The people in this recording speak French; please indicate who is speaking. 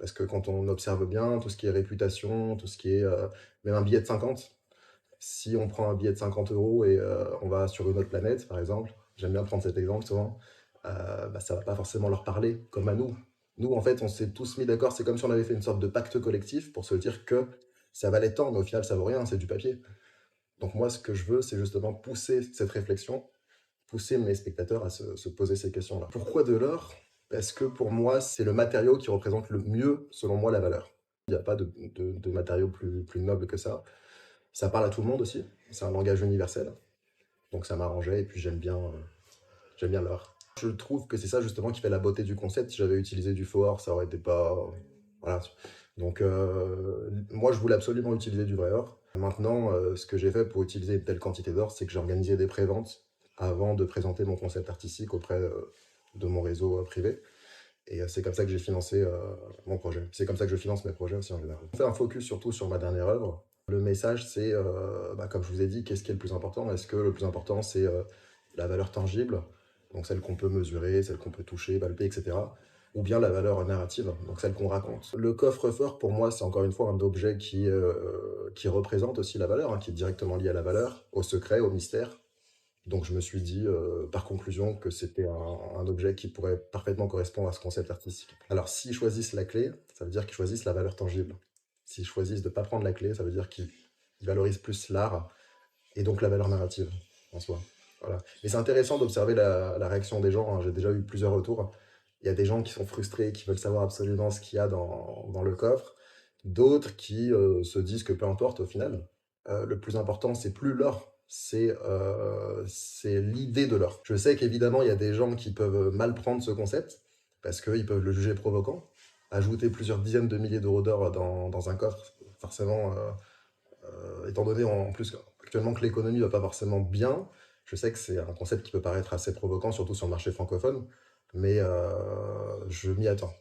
Speaker 1: Parce que quand on observe bien, tout ce qui est réputation, tout ce qui est même un billet de 50, si on prend un billet de 50 euros et on va sur une autre planète, par exemple, j'aime bien prendre cet exemple souvent, bah, ça va pas forcément leur parler comme à nous. Nous, en fait, on s'est tous mis d'accord, c'est comme si on avait fait une sorte de pacte collectif pour se dire que ça valait tant, mais au final, ça vaut rien, c'est du papier. Donc moi, ce que je veux, c'est justement pousser cette réflexion, pousser mes spectateurs à se poser ces questions-là. Pourquoi de l'or? Parce que pour moi, c'est le matériau qui représente le mieux, selon moi, la valeur. Il n'y a pas de matériau plus noble que ça. Ça parle à tout le monde aussi. C'est un langage universel. Donc ça m'arrangeait et puis j'aime bien l'or. Je trouve que c'est ça justement qui fait la beauté du concept. Si j'avais utilisé du faux or, ça aurait été pas... Voilà. Donc moi, je voulais absolument utiliser du vrai or. Maintenant, ce que j'ai fait pour utiliser une telle quantité d'or, c'est que j'ai organisé des préventes avant de présenter mon concept artistique auprès de mon réseau privé. Et c'est comme ça que j'ai financé mon projet. C'est comme ça que je finance mes projets aussi en général. On fait un focus surtout sur ma dernière œuvre. Le message, c'est, bah, comme je vous ai dit, qu'est-ce qui est le plus important? Est-ce que le plus important, c'est la valeur tangible, donc celle qu'on peut mesurer, celle qu'on peut toucher, palper, etc. Ou bien la valeur narrative, donc celle qu'on raconte. Le coffre-fort, pour moi, c'est encore une fois un objet qui représente aussi la valeur, hein, qui est directement lié à la valeur, au secret, au mystère. Donc je me suis dit, par conclusion, que c'était un objet qui pourrait parfaitement correspondre à ce concept artistique. Alors s'ils choisissent la clé, ça veut dire qu'ils choisissent la valeur tangible. S'ils choisissent de ne pas prendre la clé, ça veut dire qu'ils valorisent plus l'art et donc la valeur narrative en soi. Voilà. Et c'est intéressant d'observer la réaction des gens, hein. J'ai déjà eu plusieurs retours. Il y a des gens qui sont frustrés, qui veulent savoir absolument ce qu'il y a dans le coffre. D'autres qui se disent que peu importe au final. Le plus important, c'est plus l'or, c'est l'idée de l'or. Je sais qu'évidemment, il y a des gens qui peuvent mal prendre ce concept, parce qu'ils peuvent le juger provoquant. Ajouter plusieurs dizaines de milliers d'euros d'or dans un coffre, forcément, étant donné en plus actuellement que l'économie va pas forcément bien, je sais que c'est un concept qui peut paraître assez provoquant, surtout sur le marché francophone, mais je m'y attends.